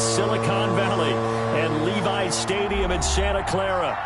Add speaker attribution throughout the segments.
Speaker 1: Silicon Valley and Levi Stadium in Santa Clara.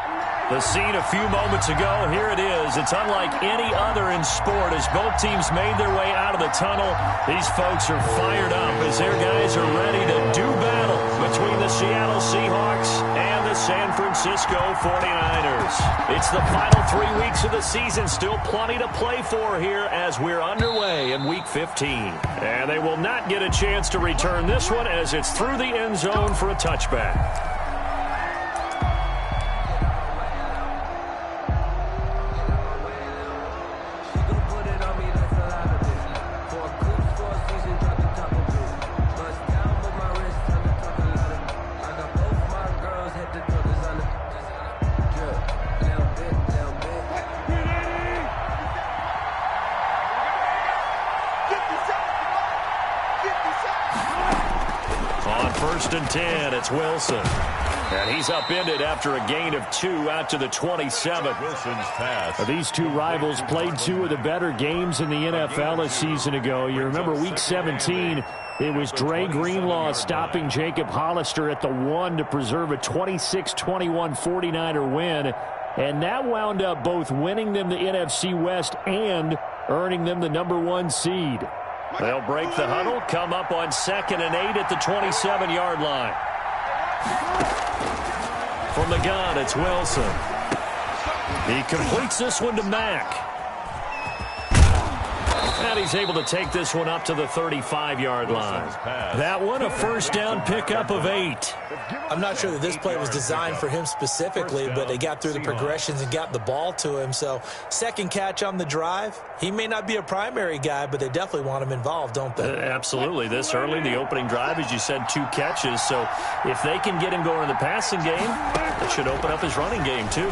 Speaker 1: The scene a few moments ago, here it is. It's unlike any other in sport as both teams made their way out of the tunnel. These folks are fired up as their guys are ready to do battle between the Seattle Seahawks and the San Francisco 49ers. It's the final 3 weeks of the season. Still plenty to play for here as we're underway in Week 15. And they will not get a chance to return this one as it's through the end zone for a touchback. First and 10, it's Wilson. And he's upended after a gain of 2 out to the 27.
Speaker 2: Wilson's pass.
Speaker 1: These two rivals played 2 of the better games in the NFL a season ago. You remember Week 17, it was Dre Greenlaw stopping Jacob Hollister at the 1 to preserve a 26-21 49er win. And that wound up both winning them the NFC West and earning them the #1 seed. They'll break the huddle, come up on 2nd and 8 at the 27-yard line. From the gun, it's Wilson. He completes this one to Mack. And he's able to take this one up to the 35-yard line. That one, a first down pickup of 8.
Speaker 3: I'm not sure that this play was designed for him specifically, but they got through the progressions and got the ball to him. So, second catch on the drive. He may not be a primary guy, but they definitely want him involved, don't they?
Speaker 1: Absolutely. This early, the opening drive, as you said, 2 catches. So, if they can get him going in the passing game, it should open up his running game, too.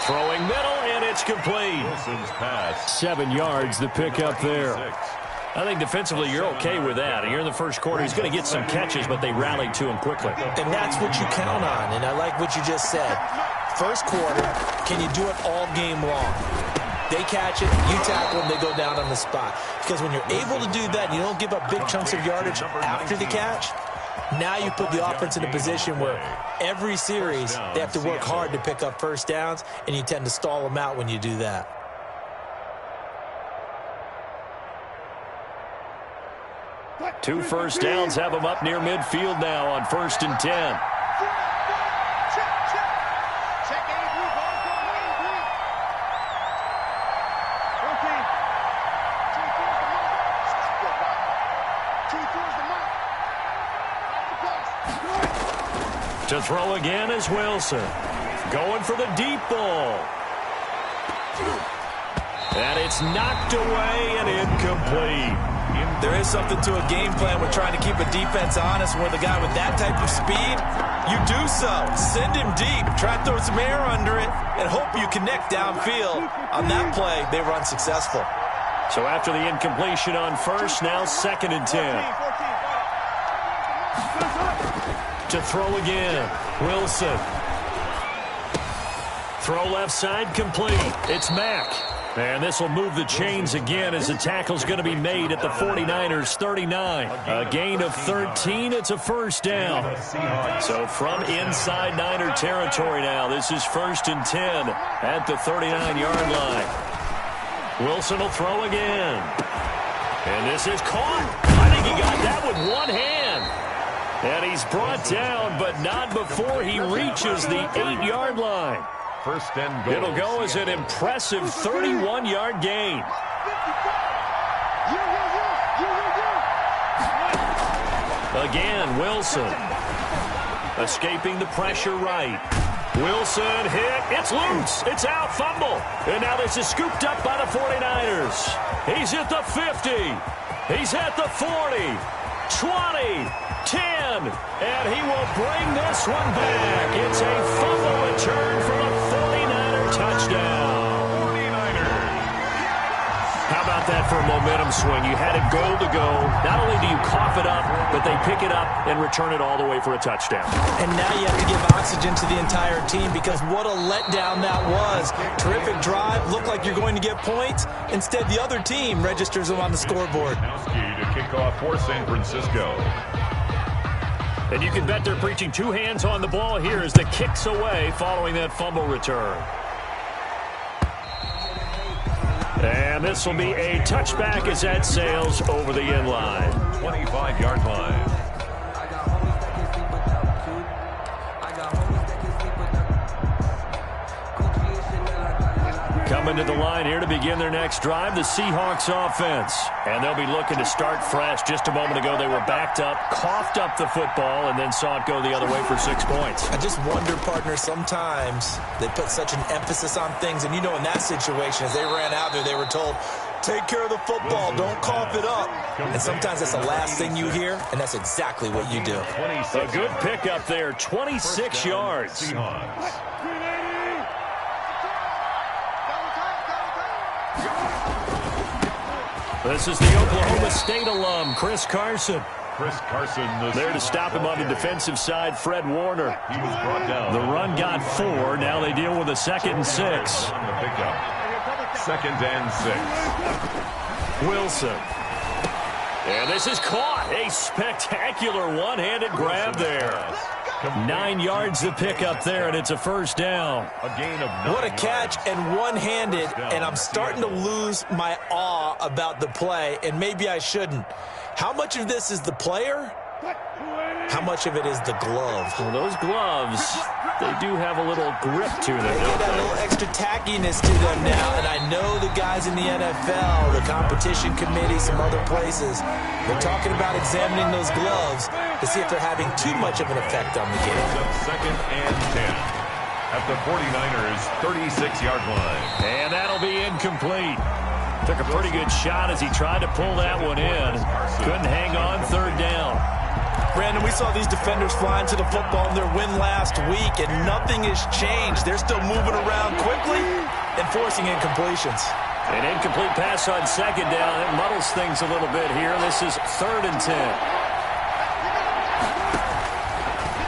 Speaker 1: Throwing middle, and it's complete.
Speaker 2: Wilson's pass.
Speaker 1: 7 yards, the pickup there. I think defensively you're okay with that. You're in the first quarter. He's going to get some catches, but they rallied to him quickly.
Speaker 3: And that's what you count on, and I like what you just said. First quarter, can you do it all game long? They catch it, you tackle them, they go down on the spot. Because when you're able to do that, you don't give up big chunks of yardage after the catch, now you put the offense in a position where every series they have to work hard to pick up first downs, and you tend to stall them out when you do that.
Speaker 1: Two first downs have them up near midfield now on 1st and 10. To throw again is Wilson. Going for the deep ball. And it's knocked away and incomplete.
Speaker 3: There is something to a game plan with trying to keep a defense honest. With a guy with that type of speed, you do so. Send him deep. Try to throw some air under it and hope you connect downfield. On that play, they were unsuccessful.
Speaker 1: So after the incompletion on first, now 2nd and 10. To throw again, Wilson. Throw left side complete. It's Mack. And this will move the chains again as the tackle's going to be made at the 49ers 39. A gain of 13. It's a first down. So from inside Niner territory now, this is 1st and 10 at the 39-yard line. Wilson will throw again. And this is caught. I think he got that with one hand. And he's brought down, but not before he reaches the 8-yard line.
Speaker 2: First and goal.
Speaker 1: It'll go as an impressive 31-yard gain. Again, Wilson. Escaping the pressure right. Wilson hit. It's loose. It's out. Fumble. And now this is scooped up by the 49ers. He's at the 50. He's at the 40. 20. 10. And he will bring this one back. It's a fumble return for the 49er touchdown.
Speaker 2: 49ers.
Speaker 1: How about that for a momentum swing? You had it goal to go. Not only do you cough it up, but they pick it up and return it all the way for a touchdown.
Speaker 3: And now you have to give oxygen to the entire team because what a letdown that was. Terrific drive. Looked like you're going to get points. Instead, the other team registers them on the scoreboard.
Speaker 2: To kick kickoff for San Francisco.
Speaker 1: And you can bet they're preaching two hands on the ball here as the kick's away following that fumble return. And this will be a touchback as that sails over the end line.
Speaker 2: 25-yard line.
Speaker 1: Coming to the line here to begin their next drive, the Seahawks offense. And they'll be looking to start fresh. Just a moment ago, they were backed up, coughed up the football, and then saw it go the other way for 6 points.
Speaker 3: I just wonder, partner, sometimes they put such an emphasis on things. And, you know, in that situation, as they ran out there, they were told, take care of the football, don't cough it up. And sometimes that's the last thing you hear, and that's exactly what you do.
Speaker 1: A good pickup there, 26 yards.
Speaker 2: Seahawks.
Speaker 1: This is the Oklahoma State alum, Chris Carson.
Speaker 2: Chris Carson.
Speaker 1: There to stop him on the defensive side, Fred Warner.
Speaker 2: He was brought down.
Speaker 1: The run got 4. Now they deal with a 2nd and 6.
Speaker 2: On the pickup. 2nd and 6.
Speaker 1: Wilson. And this is caught. A spectacular one-handed grab there. 9 yards to pick up there, and it's a first down.
Speaker 2: A gain of 9
Speaker 3: What a catch and one-handed, and I'm starting to lose my awe about the play, and maybe I shouldn't. How much of this is the player? How much of it is the glove?
Speaker 1: Well, those gloves, they do have a little grip to them.
Speaker 3: They get a little extra tackiness to them now, and I know the guys in the NFL, the competition committee, some other places, they're talking about examining those gloves to see if they're having too much of an effect on the game.
Speaker 2: 2nd and 10 at the 49ers' 36-yard line.
Speaker 1: And that'll be incomplete. Took a pretty good shot as he tried to pull that one in. Couldn't hang on 3rd down.
Speaker 3: Brandon, we saw these defenders flying to the football in their win last week, and nothing has changed. They're still moving around quickly and forcing incompletions.
Speaker 1: An incomplete pass on 2nd down. It muddles things a little bit here. This is 3rd and 10.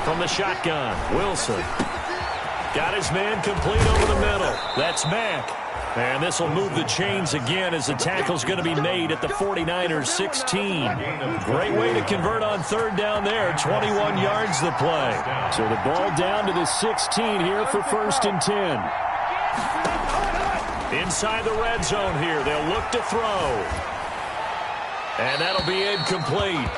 Speaker 1: From the shotgun, Wilson. Got his man complete over the middle. That's Mack. And this will move the chains again as the tackle's going to be made at the 49ers 16. Great way to convert on 3rd down there. 21 yards the play. So the ball down to the 16 here for 1st and 10. Inside the red zone here. They'll look to throw. And that'll be incomplete.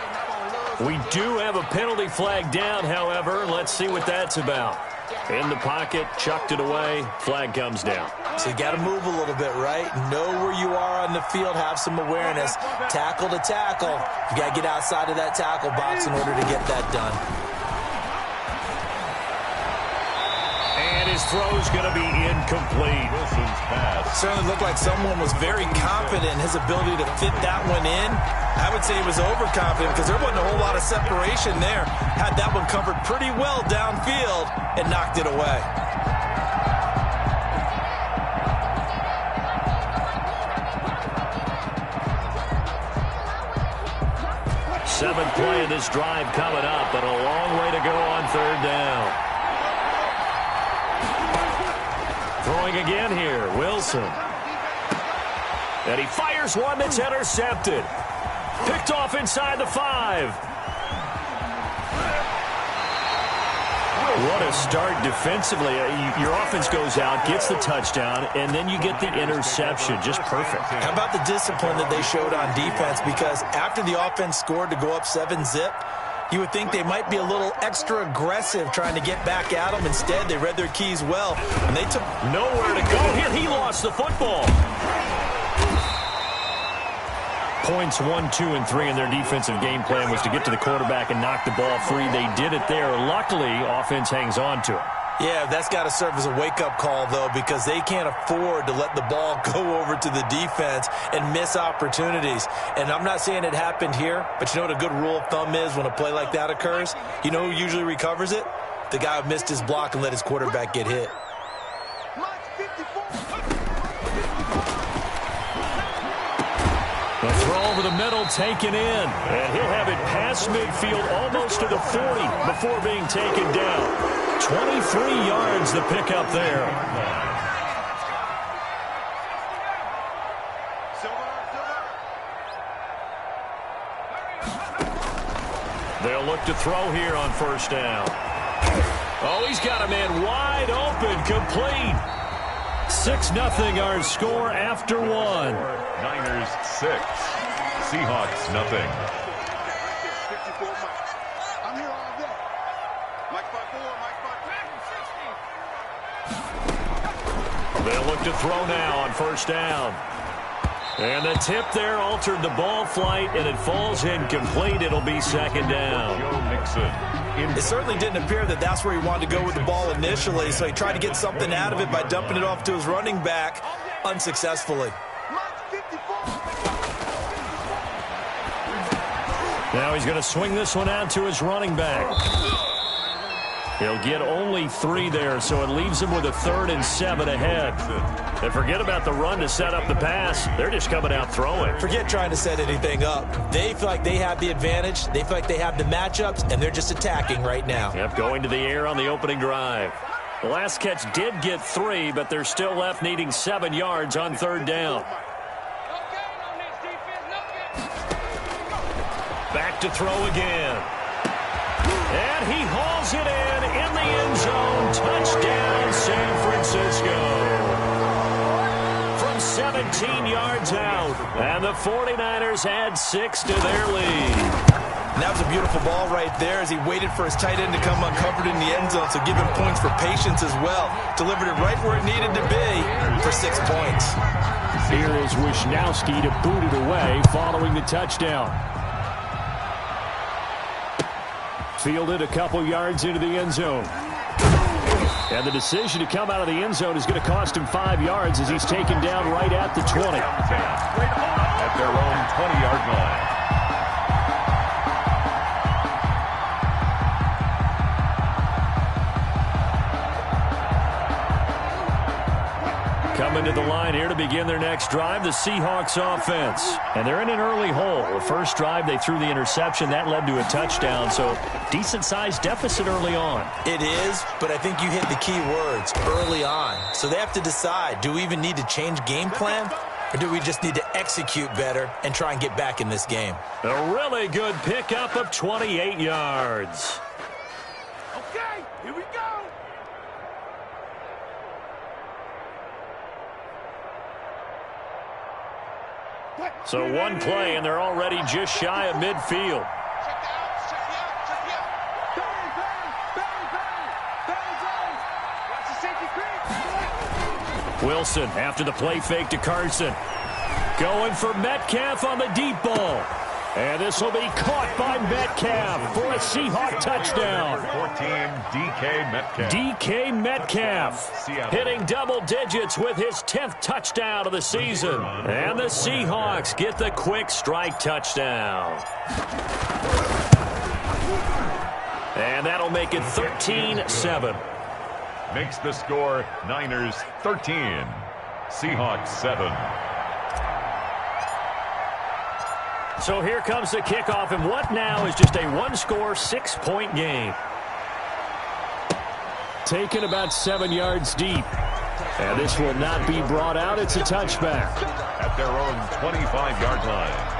Speaker 1: We do have a penalty flag down, however. Let's see what that's about. In the pocket, chucked it away, flag comes down.
Speaker 3: So you got to move a little bit, right? Know where you are on the field, have some awareness. Tackle to tackle. You got to get outside of that tackle box in order to get that done.
Speaker 1: And his throw's going to be incomplete.
Speaker 2: Wilson's pass.
Speaker 3: Certainly looked like someone was very confident in his ability to fit that one in. I would say he was overconfident because there wasn't a whole lot of separation there. Had that one covered pretty well downfield and knocked it away.
Speaker 1: Seventh play of this drive coming up, but a long way to go on 3rd down. Throwing again here, Wilson. And he fires one that's intercepted. Picked off inside the 5. What a start defensively. Your offense goes out, gets the touchdown, and then you get the interception. Just perfect.
Speaker 3: How about the discipline that they showed on defense? Because after the offense scored to go up 7-zip, you would think they might be a little extra aggressive trying to get back at them. Instead, they read their keys well, and they took
Speaker 1: nowhere to go. Here, he lost the football. Points 1, 2, and 3 in their defensive game plan was to get to the quarterback and knock the ball free. They did it there. Luckily, offense hangs on to it.
Speaker 3: Yeah, that's got to serve as a wake-up call, though, because they can't afford to let the ball go over to the defense and miss opportunities. And I'm not saying it happened here, but you know what a good rule of thumb is when a play like that occurs? You know who usually recovers it? The guy who missed his block and let his quarterback get hit.
Speaker 1: The throw over the middle taken in, and he'll have it past midfield almost to the 40 before being taken down. 23 yards the pickup there. They'll look to throw here on first down. Oh, he's got a man wide open, complete. 6-0 our score after one.
Speaker 2: Niners 6, Seahawks nothing.
Speaker 4: I'm here all day. Mike 5-4, Mike 5.
Speaker 1: They'll look to throw now on first down. And the tip there altered the ball flight, and it falls incomplete. It'll be second down.
Speaker 2: Joe Mixon.
Speaker 3: It certainly didn't appear that that's where he wanted to go with the ball initially, so he tried to get something out of it by dumping it off to his running back unsuccessfully.
Speaker 1: Now he's going to swing this one out to his running back. He'll get only 3 there, so it leaves him with a 3rd and 7 ahead. And forget about the run to set up the pass. They're just coming out throwing.
Speaker 3: Forget trying to set anything up. They feel like they have the advantage. They feel like they have the matchups, and they're just attacking right now.
Speaker 1: Yep, going to the air on the opening drive. The last catch did get 3, but they're still left needing 7 yards on 3rd down. Back to throw again. And he hauls it in the end zone. Touchdown, San Francisco. From 17 yards out. And the 49ers add 6 to their lead.
Speaker 3: And that was a beautiful ball right there as he waited for his tight end to come uncovered in the end zone, so give him points for patience as well. Delivered it right where it needed to be for 6 points.
Speaker 1: Here is Wisnowski to boot it away following the touchdown. Fielded a couple yards into the end zone. And the decision to come out of the end zone is going to cost him 5 yards as he's taken down right at the 20.
Speaker 2: At their own 20-yard line.
Speaker 1: Coming to the line here to begin their next drive, the Seahawks offense. And they're in an early hole. The first drive, they threw the interception. That led to a touchdown, so decent-sized deficit early on.
Speaker 3: It is, but I think you hit the key words, early on. So they have to decide, do we even need to change game plan, or do we just need to execute better and try and get back in this game?
Speaker 1: A really good pickup of 28 yards.
Speaker 4: Okay, here we go.
Speaker 1: So one play, and they're already just shy of midfield. Wilson after the play fake to Carson. Going for Metcalf on the deep ball. And this will be caught by Metcalf for a Seahawk touchdown.
Speaker 2: 14, DK Metcalf.
Speaker 1: DK Metcalf hitting double digits with his 10th touchdown of the season. And the Seahawks get the quick strike touchdown. And that'll make it 13-7.
Speaker 2: Makes the score Niners 13, Seahawks 7.
Speaker 1: So here comes the kickoff, and what now is just a one-score, 6-point game. Taken about 7 yards deep. And this will not be brought out. It's a touchback.
Speaker 2: At their own 25-yard line.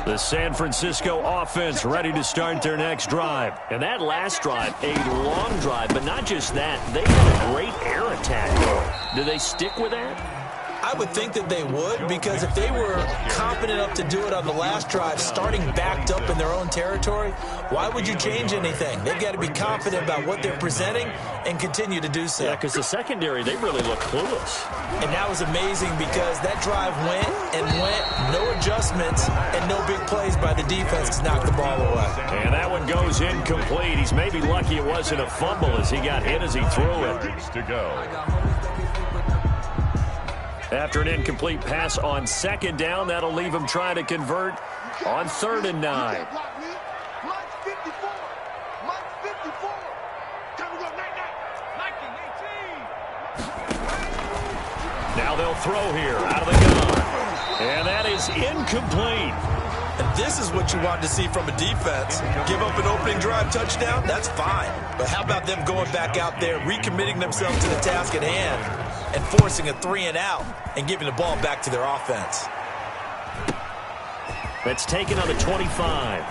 Speaker 1: The San Francisco offense ready to start their next drive. And that last drive, a long drive, but not just that. They had a great air attack going. Do they stick with that?
Speaker 3: I would think that they would, because if they were confident enough to do it on the last drive, starting backed up in their own territory, why would you change anything? They've got to be confident about what they're presenting and continue to do so.
Speaker 1: Yeah, because the secondary, they really look clueless.
Speaker 3: And that was amazing because that drive went and went, no adjustments, and no big plays by the defense to knock the ball away.
Speaker 1: And that one goes incomplete. He's maybe lucky it wasn't a fumble as he got hit as he threw it.
Speaker 2: To go.
Speaker 1: After an incomplete pass on second down, that'll leave him trying to convert on 3rd and 9. Now they'll throw here out of the gun. And that is incomplete.
Speaker 3: And this is what you want to see from a defense. Give up an opening drive touchdown, that's fine. But how about them going back out there, recommitting themselves to the task at hand and forcing a 3-and-out and giving the ball back to their offense.
Speaker 1: It's taken on the 25.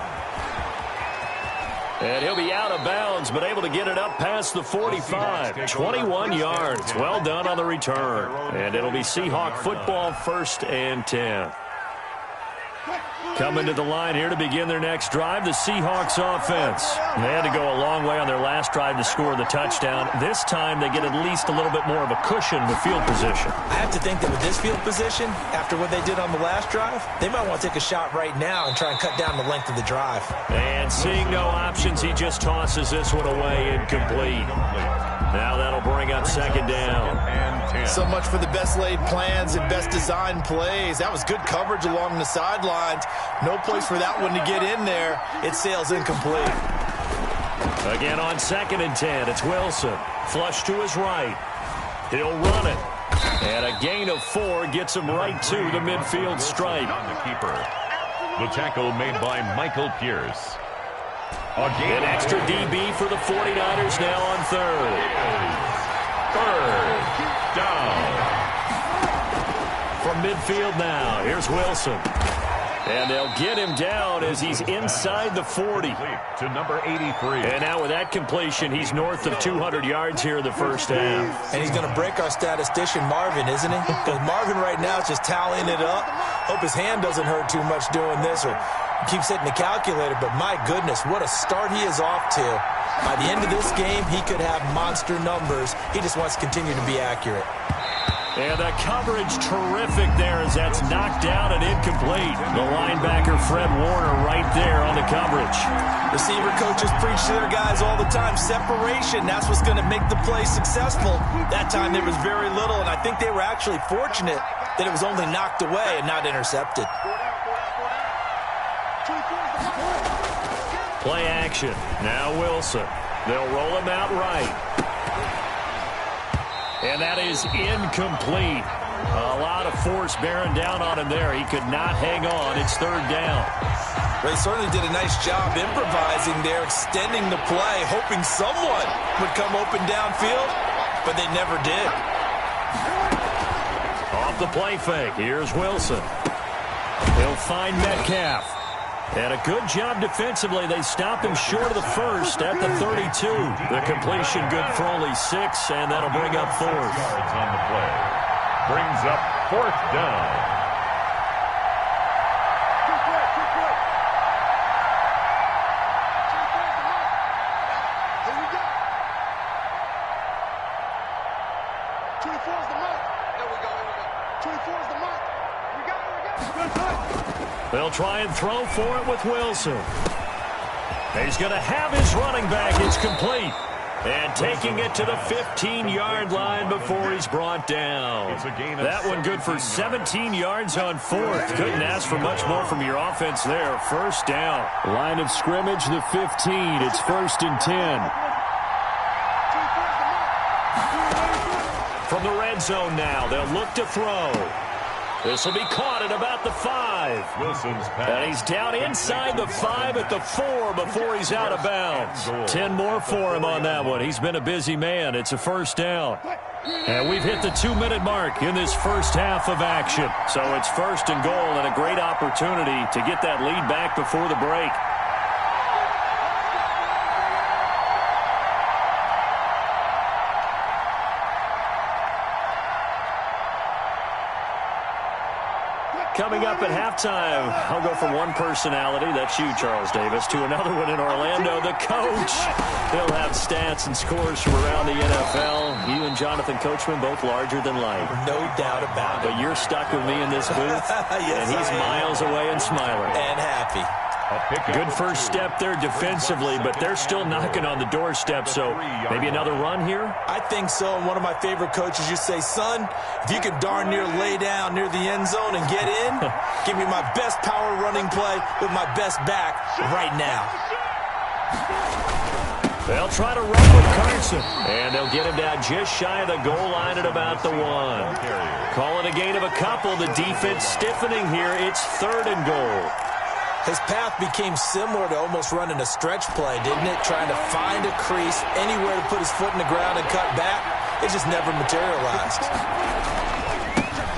Speaker 1: And he'll be out of bounds, but able to get it up past the 45. 21 yards. Well done on the return. And it'll be Seahawk football, 1st and 10. Coming to the line here to begin their next drive, the Seahawks offense. They had to go a long way on their last drive to score the touchdown. This time they get at least a little bit more of a cushion with field position.
Speaker 3: I have to think that with this field position, after what they did on the last drive, they might want to take a shot right now and try and cut down the length of the drive.
Speaker 1: And seeing no options, he just tosses this one away, incomplete. Now that'll bring up 2nd down.
Speaker 3: So much for the best laid plans and best designed plays. That was good coverage along the sidelines. No place for that one to get in there. It sails incomplete.
Speaker 1: Again on 2nd and 10, it's Wilson. Flush to his right. He'll run it. And a gain of 4 gets him right to the midfield stripe.
Speaker 2: On the keeper. The tackle made by Michael Pierce.
Speaker 1: An extra DB for the 49ers now on 3rd.
Speaker 2: 3rd down.
Speaker 1: From midfield now, here's Wilson. And they'll get him down as he's inside the 40.
Speaker 2: To number 83.
Speaker 1: And now with that completion, he's north of 200 yards here in the first half.
Speaker 3: And he's going to break our statistician, Marvin, isn't he? Because Marvin right now is just tallying it up. Hope his hand doesn't hurt too much doing this or keeps hitting the calculator. But my goodness, what a start he is off to. By the end of this game, he could have monster numbers. He just wants to continue to be accurate.
Speaker 1: And the coverage terrific there as that's knocked down and incomplete. The linebacker, Fred Warner, right there on the coverage.
Speaker 3: Receiver coaches preach to their guys all the time. Separation, that's what's going to make the play successful. That time there was very little, and I think they were actually fortunate that it was only knocked away and not intercepted.
Speaker 1: Play action. Now Wilson. They'll roll him out right. And that is incomplete. A lot of force bearing down on him there. He could not hang on. It's 3rd down.
Speaker 3: They certainly did a nice job improvising there, extending the play, hoping someone would come open downfield, but they never did.
Speaker 1: Off the play fake. Here's Wilson. He'll find Metcalf. And a good job defensively. They stopped him short of the 1st at the 32. The completion good for only 6, and that'll bring up 4th.
Speaker 2: Yards on the play. Brings up 4th down.
Speaker 4: Here we go. 24 is the mark. There we go. 24 is the mark. Here we go.
Speaker 1: They'll try and throw for it with Wilson. He's going to have his running back. It's complete. And taking it to the 15-yard line before he's brought down. That one good for 17 yards on 4th. Couldn't ask for much more from your offense there. 1st down. Line of scrimmage, the 15. It's 1st and 10. From the red zone now, they'll look to throw. This will be caught at about the 5.
Speaker 2: Wilson's pass.
Speaker 1: And he's down inside the 5 at the 4 before he's out of bounds. 10 more for him on that one. He's been a busy man. It's a 1st down. And we've hit the 2-minute mark in this first half of action. So it's 1st and goal and a great opportunity to get that lead back before the break. Coming up at halftime, I'll go from one personality, that's you, Charles Davis, to another one in Orlando, the coach. He'll have stats and scores from around the NFL. You and Jonathan Coachman, both larger than life.
Speaker 3: No doubt about it.
Speaker 1: But you're stuck with me in this booth,
Speaker 3: yes,
Speaker 1: and he's miles away and smiling.
Speaker 3: And happy.
Speaker 1: Good first step there defensively, but they're still knocking on the doorstep, so maybe another run here?
Speaker 3: I think so. And one of my favorite coaches used to say, son, if you can darn near lay down near the end zone and get in, give me my best power running play with my best back right now.
Speaker 1: They'll try to run with Carson, and they'll get him down just shy of the goal line at about the 1. Call it a gain of a couple. The defense stiffening here. It's 3rd and goal.
Speaker 3: His path became similar to almost running a stretch play, didn't it? Trying to find a crease, anywhere to put his foot in the ground and cut back. it just never materialized.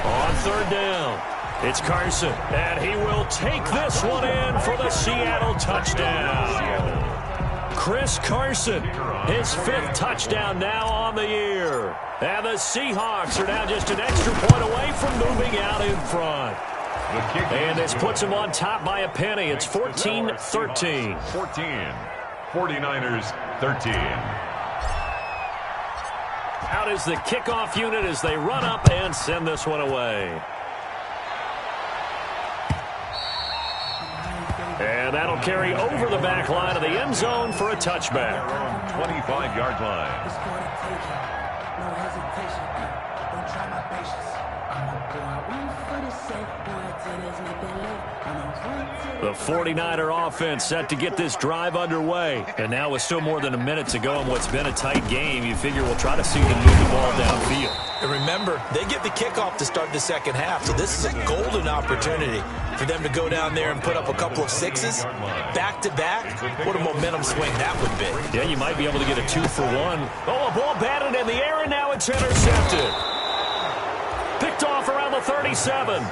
Speaker 1: On third down, it's Carson, and he will take this one in for the Seattle touchdown. Chris Carson, his 5th touchdown now on the year. And the Seahawks are now just an extra point away from moving out in front. And this puts them on top by a penny. It's 14-13.
Speaker 2: 14. 49ers 13.
Speaker 1: Out is the kickoff unit as they run up and send this one away. And that'll carry over the back line of the end zone for a touchback.
Speaker 2: 25-yard line.
Speaker 1: The 49er offense set to get this drive underway. And now with still more than a minute to go in what's been a tight game, you figure we'll try to see them move the ball downfield.
Speaker 3: And remember, they get the kickoff to start the second half, so this is a golden opportunity for them to go down there and put up a couple of sixes back-to-back. What a momentum swing that would be.
Speaker 1: Yeah, you might be able to get a 2-for-1. Oh, a ball batted in the air, and now it's intercepted. Picked off around the 37.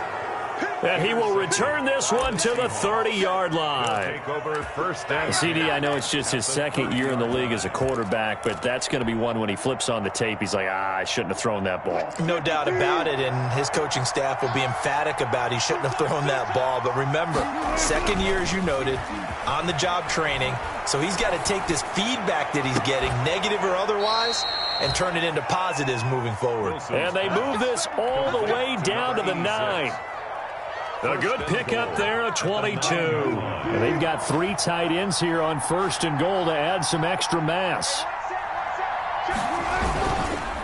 Speaker 1: And he will return this one to the 30-yard line.
Speaker 2: Take over first down.
Speaker 1: CD, I know it's just his second year in the league as a quarterback, but that's going to be one when he flips on the tape. He's like, I shouldn't have thrown that ball.
Speaker 3: No doubt about it, and his coaching staff will be emphatic about he shouldn't have thrown that ball. But remember, second year, as you noted, on-the-job training. So he's got to take this feedback that he's getting, negative or otherwise, and turn it into positives moving forward.
Speaker 1: And they move this all the way down to the 9. A good pickup there, a 22. And they've got 3 tight ends here on 1st and goal to add some extra mass.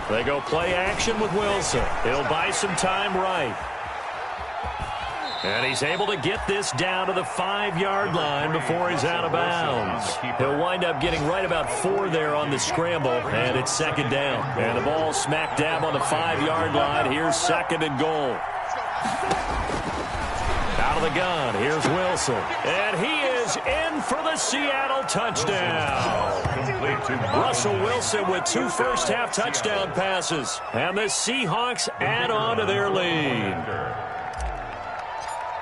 Speaker 1: They go play action with Wilson. He'll buy some time right. And he's able to get this down to the 5-yard line before he's out of bounds. He'll wind up getting right about 4 there on the scramble, and it's 2nd down. And the ball smack dab on the 5-yard line. Here's 2nd and goal. Out of the gun, here's Wilson. And he is in for the Seattle touchdown. Russell Wilson with 2 first-half touchdown passes. And the Seahawks add on to their lead.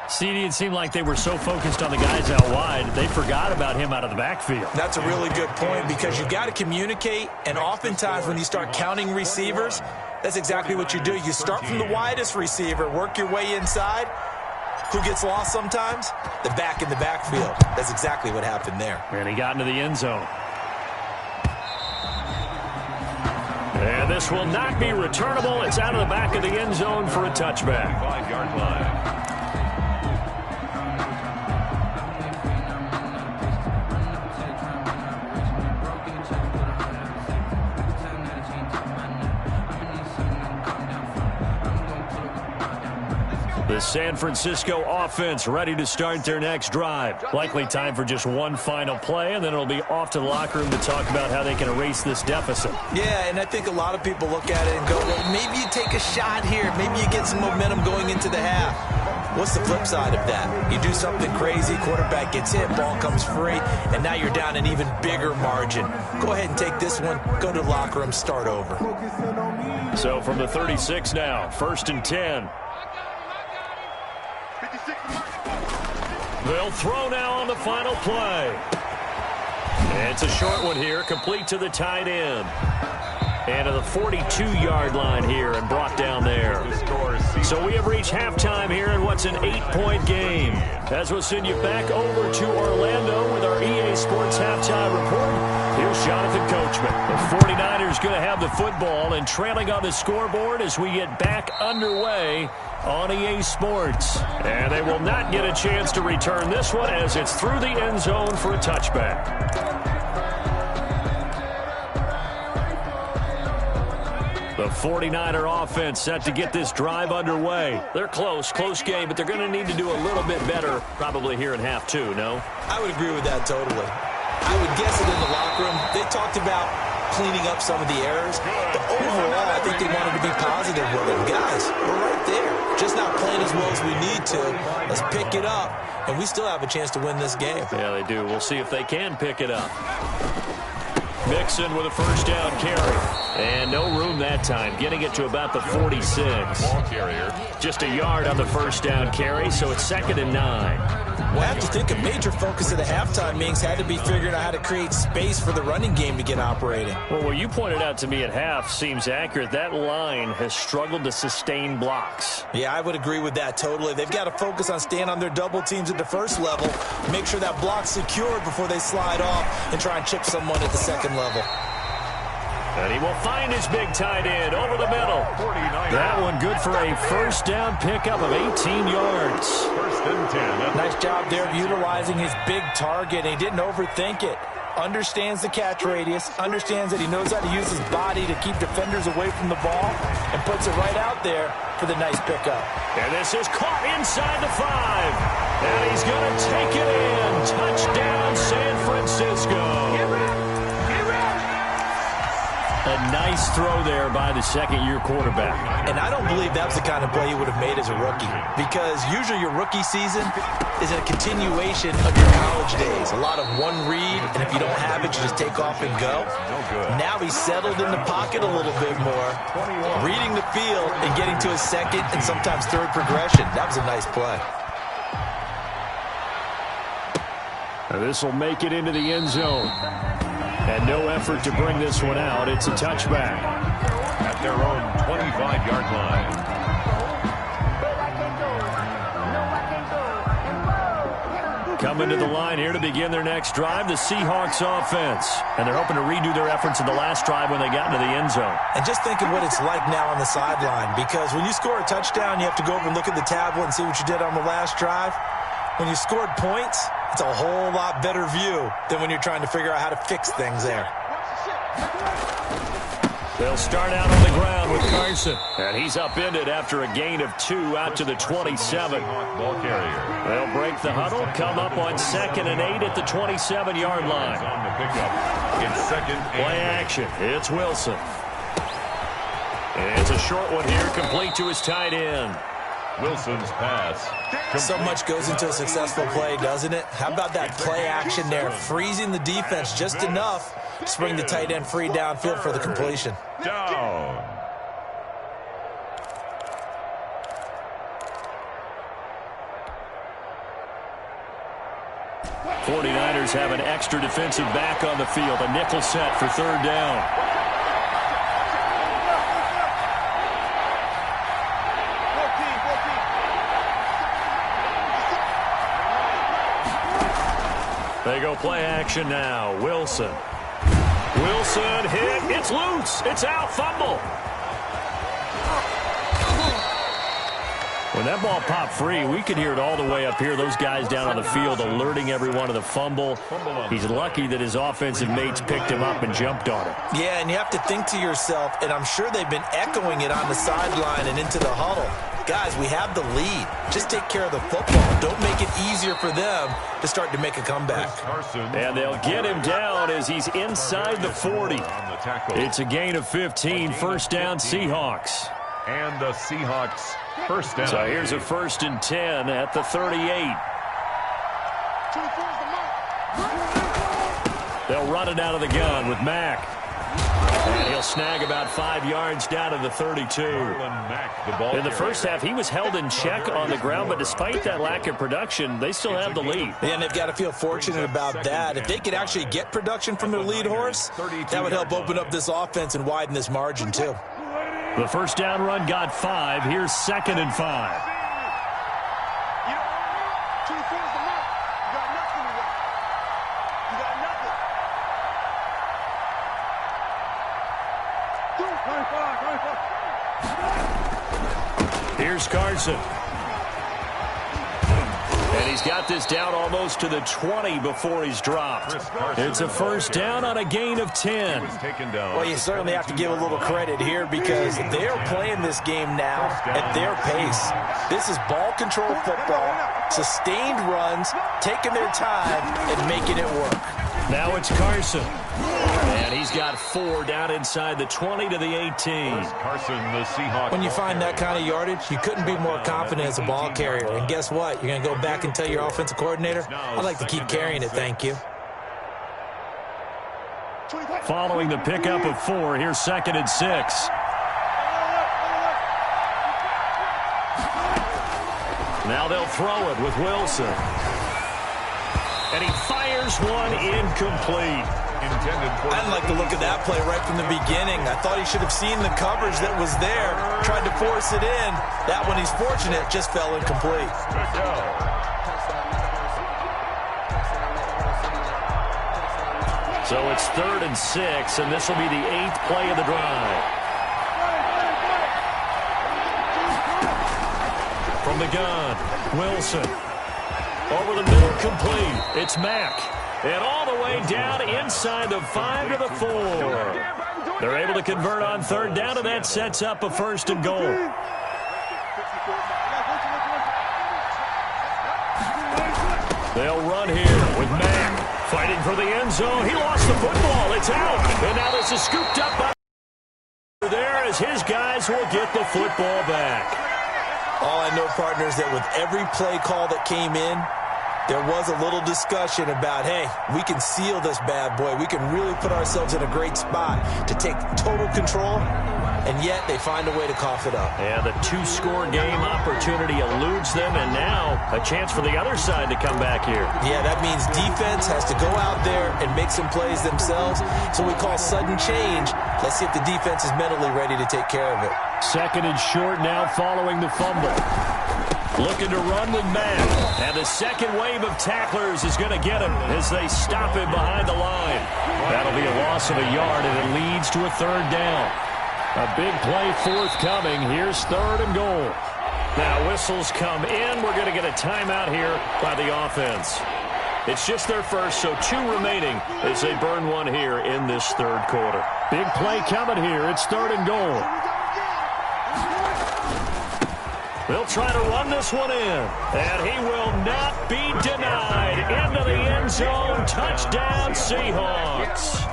Speaker 1: CD, it seemed like they were so focused on the guys out wide, they forgot about him out of the backfield.
Speaker 3: That's a really good point because you've got to communicate, and oftentimes when you start counting receivers, that's exactly what you do. You start from the widest receiver, work your way inside. Who gets lost sometimes? The back in the backfield. That's exactly what happened there.
Speaker 1: And he got into the end zone. And this will not be returnable. It's out of the back of the end zone for a touchback.
Speaker 2: 5-yard line.
Speaker 1: The San Francisco offense ready to start their next drive. Likely time for just one final play, and then it'll be off to the locker room to talk about how they can erase this deficit.
Speaker 3: Yeah, and I think a lot of people look at it and go, well, maybe you take a shot here. Maybe you get some momentum going into the half. What's the flip side of that? You do something crazy, quarterback gets hit, ball comes free, and now you're down an even bigger margin. Go ahead and take this one, go to the locker room, start over.
Speaker 1: So from the 36 now, 1st and 10. They'll throw now on the final play. It's a short one here, complete to the tight end. And to the 42-yard line here and brought down there. So we have reached halftime here in what's an 8-point game. As we'll send you back over to Orlando with our EA Sports Halftime Report, here's Jonathan Coachman. The 49ers going to have the football and trailing on the scoreboard as we get back underway on EA Sports. And they will not get a chance to return this one as it's through the end zone for a touchback. The 49er offense set to get this drive underway. They're close game, but they're going to need to do a little bit better probably here in half 2, no?
Speaker 3: I would agree with that totally. I would guess it in the locker room. They talked about cleaning up some of the errors, but overall, I think they wanted to be positive with them. Guys, we're right there. Just not playing as well as we need to. Let's pick it up, and we still have a chance to win this game.
Speaker 1: Yeah, they do. We'll see if they can pick it up. Mixon with a first down carry. And no room that time, getting it to about the 46.
Speaker 2: Ball carrier.
Speaker 1: Just a yard on the first down carry, so it's 2nd and 9.
Speaker 3: Well, I have to think a major focus of the halftime meetings had to be figuring out how to create space for the running game to get operating.
Speaker 1: Well, what you pointed out to me at half seems accurate. That line has struggled to sustain blocks.
Speaker 3: Yeah, I would agree with that totally. They've got to focus on staying on their double teams at the first level, make sure that block's secured before they slide off and try and chip someone at the second level.
Speaker 1: And he will find his big tight end over the middle.
Speaker 2: 49.
Speaker 1: That one good for a first down pickup of 18 yards.
Speaker 2: 1st and 10.
Speaker 3: Nice job there of utilizing his big target. He didn't overthink it. Understands the catch radius, understands that he knows how to use his body to keep defenders away from the ball, and puts it right out there for the nice pickup.
Speaker 1: And this is caught inside the 5. And he's going to take it in. Touchdown, San Francisco. A nice throw there by the second-year quarterback.
Speaker 3: And I don't believe that was the kind of play he would have made as a rookie, because usually your rookie season is a continuation of your college days. A lot of one read, and if you don't have it, you just take off and go. Now he's settled in the pocket a little bit more, reading the field and getting to his second and sometimes third progression. That was a nice play.
Speaker 1: This will make it into the end zone. And no effort to bring this one out. It's a touchback.
Speaker 2: At their own 25-yard line.
Speaker 1: Coming to the line here to begin their next drive, the Seahawks offense. And they're hoping to redo their efforts in the last drive when they got into the end zone.
Speaker 3: And just think of what it's like now on the sideline, because when you score a touchdown, you have to go over and look at the tablet and see what you did on the last drive. When you scored points, it's a whole lot better view than when you're trying to figure out how to fix things there.
Speaker 1: They'll start out on the ground with Carson. And he's upended after a gain of 2 out to the 27.
Speaker 2: Ball carrier.
Speaker 1: They'll break the huddle, come up on 2nd and 8 at the 27-yard line.
Speaker 2: On the pickup. It's 2nd and
Speaker 1: Play action. It's Wilson. And it's a short one here, complete to his tight end.
Speaker 2: Wilson's pass.
Speaker 3: So much goes into a successful play, doesn't it? How about that play action there, freezing the defense just enough to bring the tight end free downfield for the completion.
Speaker 2: Down.
Speaker 1: '49ers have an extra defensive back on the field, a nickel set for 3rd down. They go play action now. Wilson. Wilson hit. It's loose. It's out. Fumble. When that ball popped free, we could hear it all the way up here. Those guys down on the field alerting everyone of the fumble. He's lucky that his offensive mates picked him up and jumped on it.
Speaker 3: Yeah, and you have to think to yourself, and I'm sure they've been echoing it on the sideline and into the huddle. Guys, we have the lead. Just take care of the football. Don't make it easier for them to start to make a comeback.
Speaker 1: And they'll get him down as he's inside the 40. It's a gain of 15. First down, Seahawks.
Speaker 2: And the Seahawks first down.
Speaker 1: So here's a 1st and 10 at the 38. They'll run it out of the gun with Mack. And he'll snag about 5 yards down to the 32. In the first half, he was held in check on the ground, but despite that lack of production, they still have the lead.
Speaker 3: And they've got to feel fortunate about that. If they could actually get production from their lead horse, that would help open up this offense and widen this margin, too.
Speaker 1: The first down run got 5. Here's 2nd and 5. Here's Carson. And he's got this down almost to the 20 before he's dropped. It's a first down on a gain of 10.
Speaker 3: Well, you certainly have to give a little credit here because they're playing this game now at their pace. This is ball control football, sustained runs, taking their time and making it work.
Speaker 1: Now it's Carson. And he's got 4 down inside the 20 to the 18.
Speaker 3: When you find that kind of yardage, you couldn't be more confident as a ball carrier. And guess what? You're going to go back and tell your offensive coordinator, I'd like to keep carrying it, thank you.
Speaker 1: Following the pickup of 4, here's 2nd and 6. Now they'll throw it with Wilson. And he fires one incomplete.
Speaker 3: I didn't like the look of that play right from the beginning. I thought he should have seen the coverage that was there, tried to force it in. That one, he's fortunate, just fell incomplete.
Speaker 1: So it's 3rd and 6, and this will be the 8th play of the drive. From the gun, Wilson. Over the middle, complete. It's Mack. And all the way down inside the 5 to the 4. They're able to convert on 3rd down, and that sets up a 1st and goal. They'll run here with Mack. Fighting for the end zone. He lost the football. It's out. And now this is scooped up by there as his guys will get the football back.
Speaker 3: All I know, partners, that with every play call that came in, there was a little discussion about, hey, we can seal this bad boy. We can really put ourselves in a great spot to take total control, and yet they find a way to cough it up.
Speaker 1: Yeah, the 2-score game opportunity eludes them, and now a chance for the other side to come back here.
Speaker 3: Yeah, that means defense has to go out there and make some plays themselves. So we call sudden change. Let's see if the defense is mentally ready to take care of it.
Speaker 1: 2nd and short now following the fumble. Looking to run with Mack. And the second wave of tacklers is going to get him as they stop him behind the line. That'll be a loss of a yard, and it leads to a 3rd down. A big play forthcoming. Here's 3rd and goal. Now whistles come in. We're going to get a timeout here by the offense. It's just their first, so 2 remaining as they burn one here in this 3rd quarter. Big play coming here. It's 3rd and goal. They'll try to run this one in, and he will not be denied. Into the end zone, touchdown Seahawks.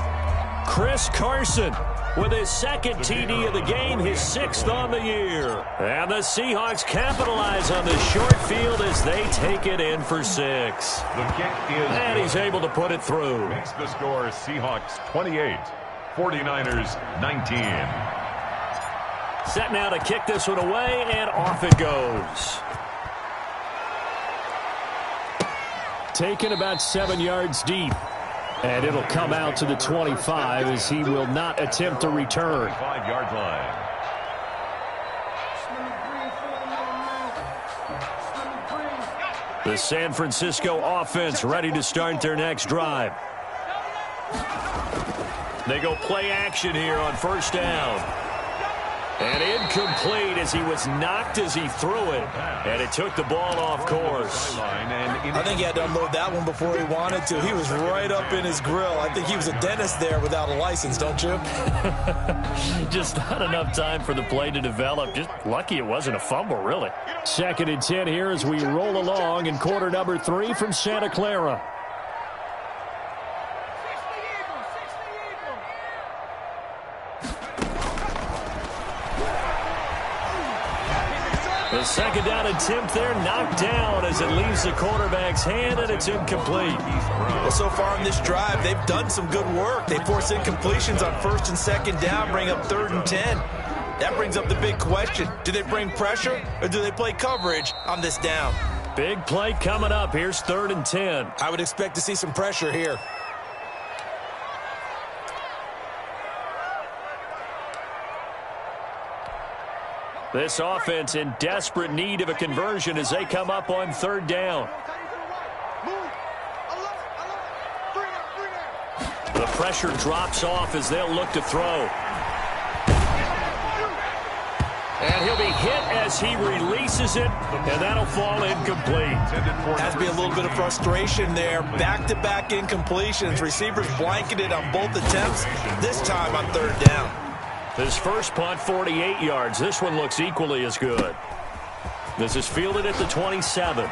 Speaker 1: Chris Carson with his 2nd TD of the game, his 6th on the year. And the Seahawks capitalize on this short field as they take it in for 6.
Speaker 2: The kick is
Speaker 1: and he's able to put it through.
Speaker 2: Makes the score Seahawks 28, 49ers 19.
Speaker 1: Set now to kick this one away, and off it goes. Taken about 7 yards deep. And it'll come out to the 25 as he will not attempt to return.
Speaker 2: 5-yard line.
Speaker 1: The San Francisco offense ready to start their next drive. They go play action here on 1st down. And incomplete as he was knocked as he threw it. And it took the ball off course.
Speaker 3: I think he had to unload that one before he wanted to. He was right up in his grill. I think he was a dentist there without a license, don't you?
Speaker 1: Just not enough time for the play to develop. Just lucky it wasn't a fumble, really. 2nd and 10 here as we roll along in quarter number 3 from Santa Clara. The 2nd down attempt there knocked down as it leaves the quarterback's hand, and it's incomplete.
Speaker 3: Well, so far on this drive, they've done some good work. They force incompletions on 1st and 2nd down, bring up 3rd and 10. That brings up the big question. Do they bring pressure, or do they play coverage on this down?
Speaker 1: Big play coming up. Here's 3rd and 10.
Speaker 3: I would expect to see some pressure here.
Speaker 1: This offense in desperate need of a conversion as they come up on 3rd down. The pressure drops off as they'll look to throw. And he'll be hit as he releases it, and that'll fall incomplete.
Speaker 3: Has to be a little bit of frustration there. Back-to-back incompletions. Receivers blanketed on both attempts, this time on 3rd down.
Speaker 1: His first punt, 48 yards. This one looks equally as good. This is fielded at the 27.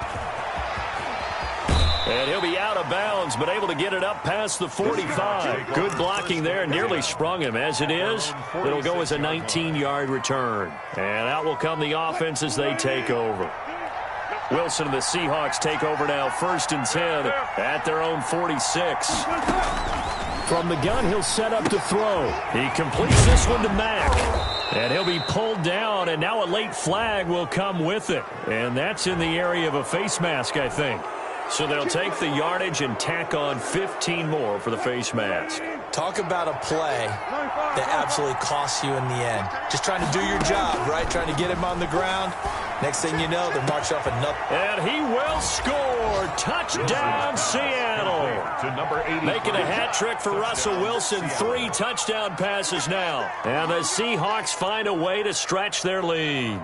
Speaker 1: And he'll be out of bounds, but able to get it up past the 45. Good blocking there, nearly sprung him. As it is, it'll go as a 19-yard return. And out will come the offense as they take over. Wilson and the Seahawks take over now, 1st and 10 at their own 46. From the gun, he'll set up to throw. He completes this one to Mack. And he'll be pulled down, and now a late flag will come with it. And that's in the area of a face mask, I think. So they'll take the yardage and tack on 15 more for the face mask.
Speaker 3: Talk about a play that absolutely costs you in the end. Just trying to do your job, right? Trying to get him on the ground. Next thing you know, they're marching off another.
Speaker 1: And he will score. Touchdown, Seattle.
Speaker 2: To number 80.
Speaker 1: Making a hat trick for Russell Wilson. 3 touchdown passes now. And the Seahawks find a way to stretch their lead.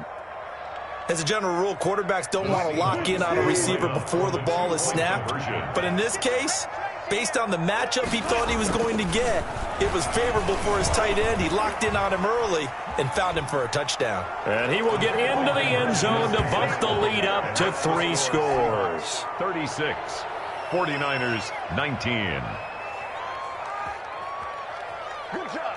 Speaker 3: As a general rule, quarterbacks don't want to lock in on a receiver before the ball is snapped. But in this case, based on the matchup he thought he was going to get, it was favorable for his tight end. He locked in on him early and found him for a touchdown.
Speaker 1: And he will get into the end zone to bump the lead up to 3 scores.
Speaker 2: 36. 49ers 19.
Speaker 4: Good job.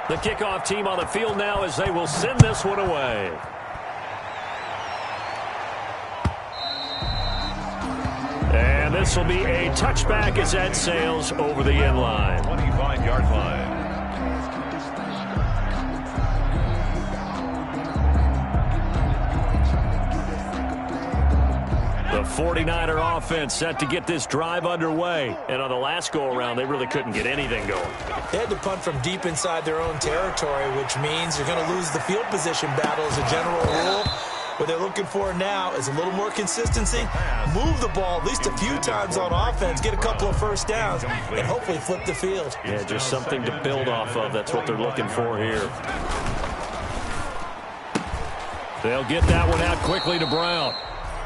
Speaker 1: The kickoff team on the field now as they will send this one away. And this will be a touchback as that sails over the end line.
Speaker 2: 25-yard line.
Speaker 1: The 49er offense set to get this drive underway. And on the last go-around, they really couldn't get anything going.
Speaker 3: They had to punt from deep inside their own territory, which means you're going to lose the field position battle as a general rule. What they're looking for now is a little more consistency, move the ball at least a few times on offense, get a couple of first downs, and hopefully flip the field.
Speaker 1: Yeah, just something to build off of. That's what they're looking for here. They'll get that one out quickly to Brown.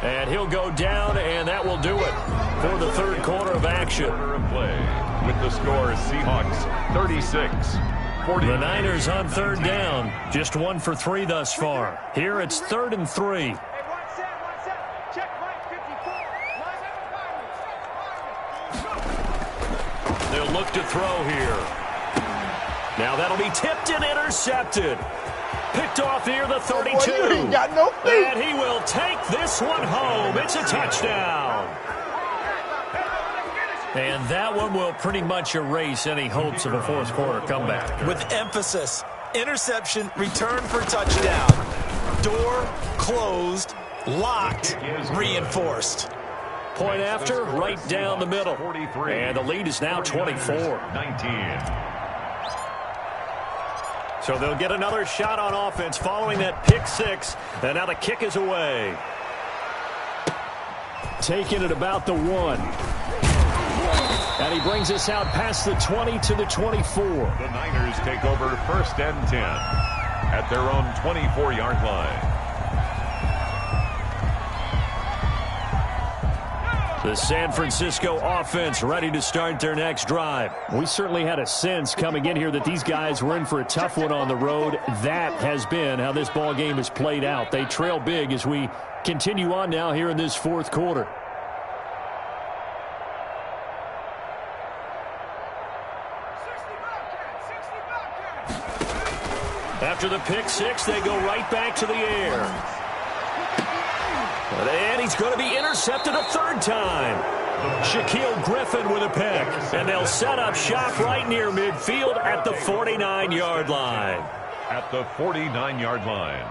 Speaker 1: And he'll go down, and that will do it for the third quarter of action.
Speaker 2: With the score, Seahawks 36. 40.
Speaker 1: The Niners on third down. Just 1 for 3 thus far. Here it's 3rd and 3.
Speaker 4: Hey, one set. Check Mike 54.
Speaker 1: They'll look to throw here. Now that'll be tipped and intercepted. Picked off near the 32.
Speaker 4: Boy, you ain't got no feet.
Speaker 1: And he will take this one home. It's a touchdown. And that one will pretty much erase any hopes of a fourth quarter comeback.
Speaker 3: With emphasis, interception, return for touchdown. Door closed, locked, reinforced.
Speaker 1: Point after, right down the middle. And the lead is now 24-19. So they'll get another shot on offense following that pick 6. And now the kick is away. Taking it about the 1. And he brings us out past the 20 to the 24.
Speaker 2: The Niners take over 1st and 10 at their own 24-yard line.
Speaker 1: The San Francisco offense ready to start their next drive. We certainly had a sense coming in here that these guys were in for a tough one on the road. That has been how this ball game has played out. They trail big as we continue on now here in this fourth quarter. After the pick 6, they go right back to the air. And he's going to be intercepted a 3rd time. Shaquille Griffin with a pick. And they'll set up shop right near midfield at the 49-yard line.
Speaker 2: At the 49-yard line.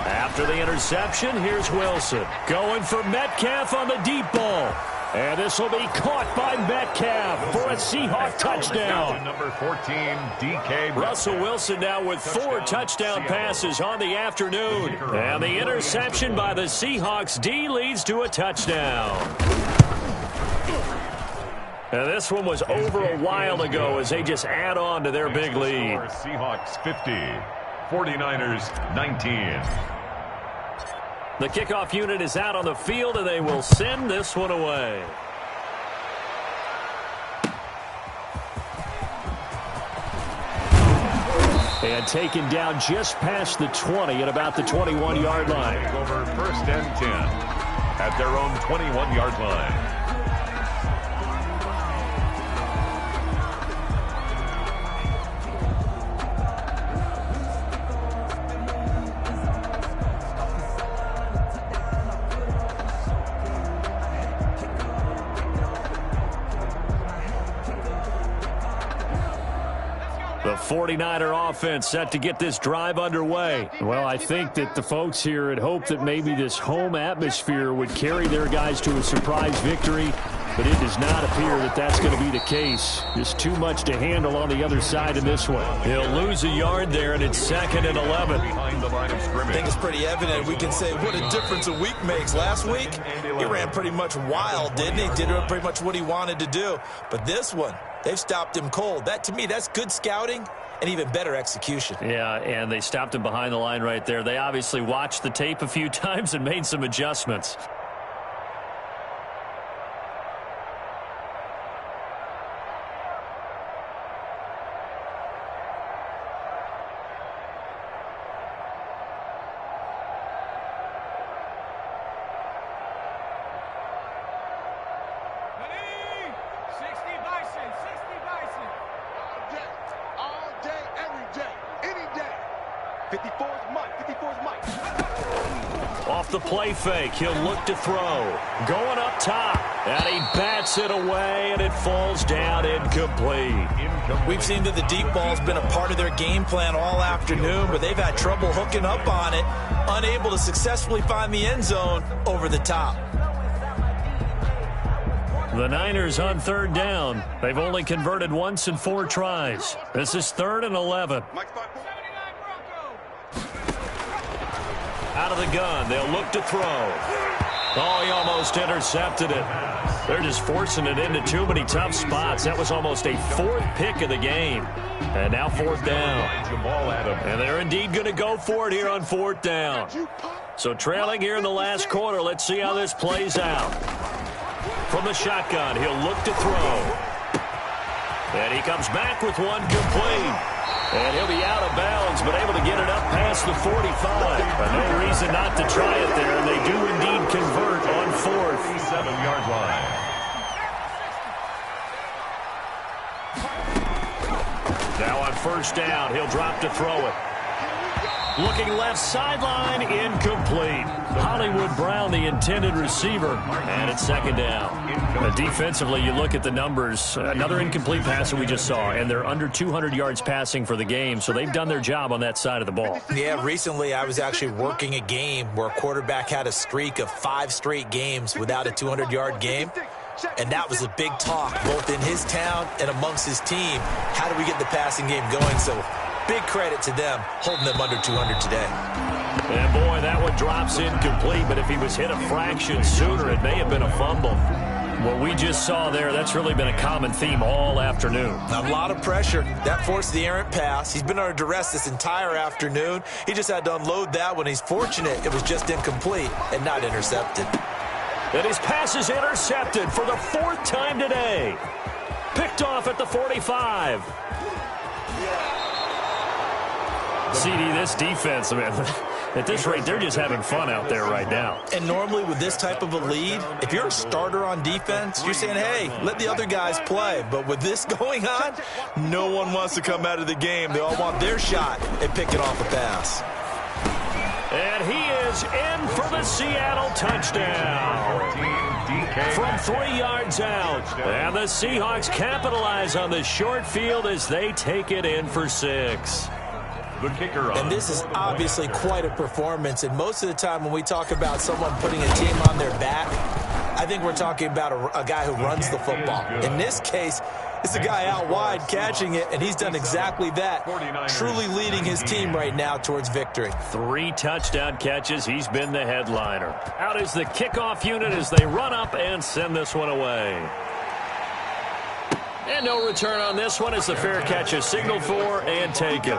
Speaker 1: After the interception, here's Wilson. Going for Metcalf on the deep ball. And this will be caught by Metcalf for a Seahawk touchdown.
Speaker 2: Number 14, DK.
Speaker 1: Russell Wilson now with 4 touchdown passes on the afternoon. And the interception by the Seahawks D leads to a touchdown. And this one was over a while ago as they just add on to their big lead.
Speaker 2: Seahawks 50, 49ers 19.
Speaker 1: The kickoff unit is out on the field, and they will send this one away. And taken down just past the 20 at about the 21-yard line.
Speaker 2: Take over 1st and 10 at their own 21-yard line.
Speaker 1: The 49er offense set to get this drive underway. Well, I think that the folks here had hoped that maybe this home atmosphere would carry their guys to a surprise victory, but it does not appear that that's going to be the case. Just too much to handle on the other side in this one. He'll lose a yard there, and it's 2nd and 11.
Speaker 2: Behind the line of scrimmage.
Speaker 3: I think it's pretty evident. We can say what a difference a week makes. Last week, he ran pretty much wild, didn't he? Did pretty much what he wanted to do. But this one, they've stopped him cold. That, to me, that's good scouting and even better execution.
Speaker 1: Yeah, and they stopped him behind the line right there. They obviously watched the tape a few times and made some adjustments. Off the play fake, he'll look to throw. Going up top, and he bats it away, and it falls down incomplete.
Speaker 3: We've seen that the deep ball's been a part of their game plan all afternoon, but they've had trouble hooking up on it, unable to successfully find the end zone over the top.
Speaker 1: The Niners on 3rd down. They've only converted once in 4 tries. This is 3rd and 11. Out of the gun, they'll look to throw. Oh, he almost intercepted it. They're just forcing it into too many tough spots. That was almost a 4th pick of the game. And now 4th down. And they're indeed going to go for it here on 4th down. So trailing here in the last quarter, let's see how this plays out. From the shotgun, he'll look to throw. And he comes back with one complete. And he'll be out of bounds, but able to get it up past the 45. But no reason not to try it there, and they do indeed convert on 4th.
Speaker 2: 7-yard line.
Speaker 1: Now on 1st down, he'll drop to throw it. Looking left sideline, incomplete. Hollywood Brown, the intended receiver, and it's 2nd down. Defensively, you look at the numbers. Another incomplete pass that we just saw, and they're under 200 yards passing for the game, so they've done their job on that side of the ball.
Speaker 3: Yeah, recently I was actually working a game where a quarterback had a streak of 5 straight games without a 200-yard game. And that was a big talk, both in his town and amongst his team. How do we get the passing game going? So big credit to them, holding them under 200 today.
Speaker 1: And boy, that one drops incomplete, but if he was hit a fraction sooner, it may have been a fumble. What we just saw there, that's really been a common theme all afternoon.
Speaker 3: A lot of pressure. That forced the errant pass. He's been under duress this entire afternoon. He just had to unload that one. He's fortunate it was just incomplete and not intercepted.
Speaker 1: And his pass is intercepted for the 4th time today. Picked off at the 45. CD, this defense, man, at this rate, they're just having fun out there right now.
Speaker 3: And normally with this type of a lead, if you're a starter on defense, you're saying, hey, let the other guys play. But with this going on, no one wants to come out of the game. They all want their shot at picking off a pass.
Speaker 1: And he is in for the Seattle touchdown. From 3 yards out. And the Seahawks capitalize on the short field as they take it in for 6.
Speaker 2: The kicker on.
Speaker 3: And this is obviously quite a performance. And most of the time when we talk about someone putting a team on their back, I think we're talking about a guy who runs the football. In this case, it's a guy out wide catching it, and he's done exactly that, truly leading his team right now towards victory.
Speaker 1: 3 touchdown catches. He's been the headliner. Out is the kickoff unit as they run up and send this one away. And no return on this one as the fair catch is signaled for and taken.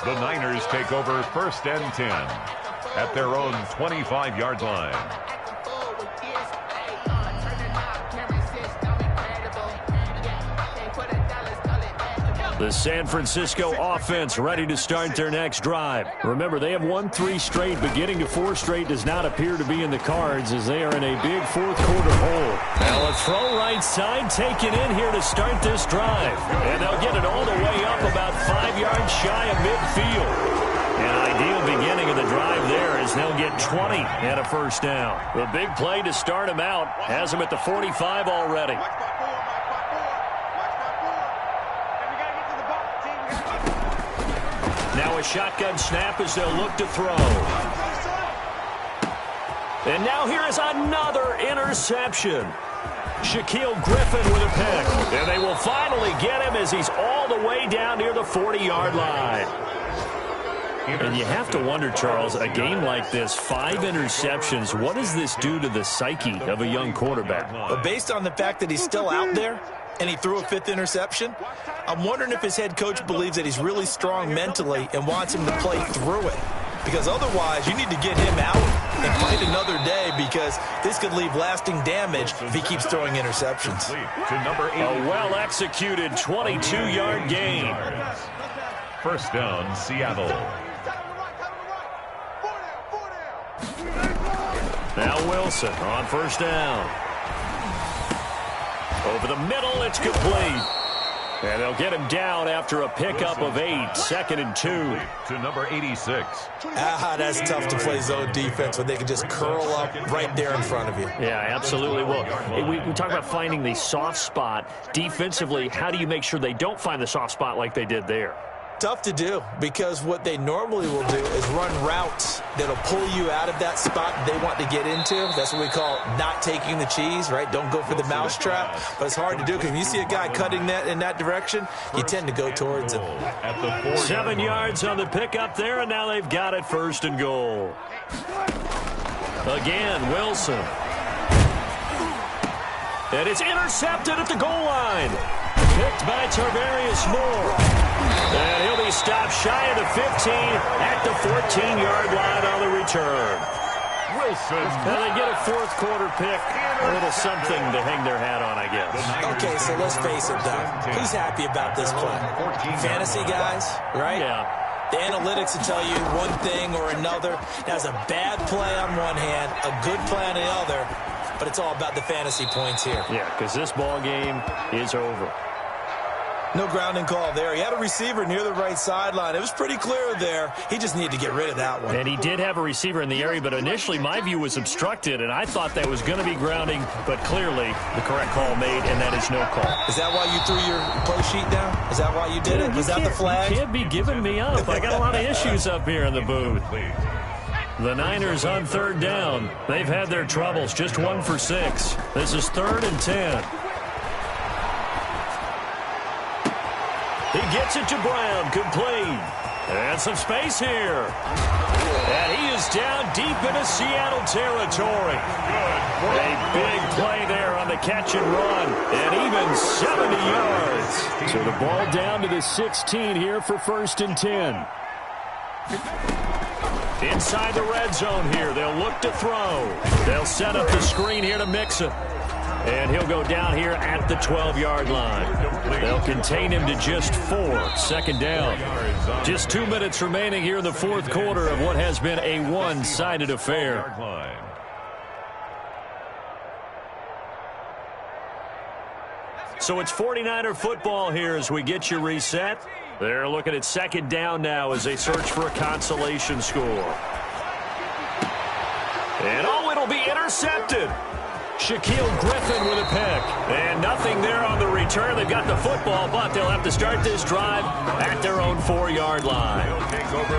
Speaker 2: The Niners take over 1st and 10 at their own 25-yard line.
Speaker 1: The San Francisco offense ready to start their next drive. Remember, they have won 3 straight, but getting to 4 straight does not appear to be in the cards as they are in a big fourth-quarter hole. Now a throw right side taken in here to start this drive. And they'll get it all the way up about 5 yards shy of midfield. An ideal beginning of the drive there as they'll get 20 and a first down. The big play to start him out has him at the 45 already. Now a shotgun snap as they'll look to throw. And now here is another interception. Shaquille Griffin with a pick. And they will finally get him as he's all the way down near the 40-yard line. And you have to wonder, Charles, a game like this, 5 interceptions, what does this do to the psyche of a young quarterback?
Speaker 3: But based on the fact that he's still out there and he threw a 5th interception, I'm wondering if his head coach believes that he's really strong mentally and wants him to play through it. Because otherwise, you need to get him out and fight another day because this could leave lasting damage if he keeps throwing interceptions.
Speaker 1: A well-executed 22-yard gain.
Speaker 2: First down, Seattle.
Speaker 1: Now Wilson on first down. Over the middle, it's complete. And they'll get him down after a pickup of 8, 2nd and 2.
Speaker 2: To number 86.
Speaker 3: That's tough to play zone defense when they can just curl up right there in front of you.
Speaker 1: Yeah, absolutely. Well, we talk about finding the soft spot. Defensively, how do you make sure they don't find the soft spot like they did there?
Speaker 3: Tough to do because what they normally will do is run routes that'll pull you out of that spot they want to get into. That's what we call not taking the cheese, right? Don't go for the mousetrap. But it's hard to do because when you see a guy cutting that in that direction, you tend to go towards him.
Speaker 1: 7 yards on the pickup there, and now they've got it 1st and goal. Again, Wilson. And it's intercepted at the goal line. Picked by Tarvarius Moore. And he'll be stopped shy of the 15 at the 14-yard line on the return.
Speaker 2: Wilson.
Speaker 1: Now they get a 4th-quarter pick. A little something to hang their hat on, I guess.
Speaker 3: Okay, so let's face it, though. Who's happy about this play? Fantasy guys, right?
Speaker 1: Yeah.
Speaker 3: The analytics will tell you one thing or another. That's a bad play on one hand, a good play on the other, but it's all about the fantasy points here.
Speaker 1: Yeah, because this ball game is over.
Speaker 3: No grounding call there. He had a receiver near the right sideline. It was pretty clear there. He just needed to get rid of that one.
Speaker 1: And he did have a receiver in the area, but initially my view was obstructed, and I thought that was going to be grounding, but clearly the correct call made, and that is no call.
Speaker 3: Is that why you threw your play sheet down? Is that why you did it? Was that the flag?
Speaker 1: You can't be giving me up. I got a lot of issues up here in the booth. The Niners on 3rd down. They've had their troubles, just 1 for 6. This is 3rd and 10. He gets it to Brown, complete. And some space here. And he is down deep into Seattle territory. A big play there on the catch and run. And even 70 yards. So the ball down to the 16 here for 1st and 10. Inside the red zone here. They'll look to throw. They'll set up the screen here to Mixon. And he'll go down here at the 12-yard line. They'll contain him to just 4. 2nd down. Just 2 minutes remaining here in the 4th quarter of what has been a one-sided affair. So it's 49er football here as we get you reset. They're looking at 2nd down now as they search for a consolation score. And it'll be intercepted. Shaquille Griffin with a pick. And nothing there on the return. They've got the football, but they'll have to start this drive at their own 4-yard line.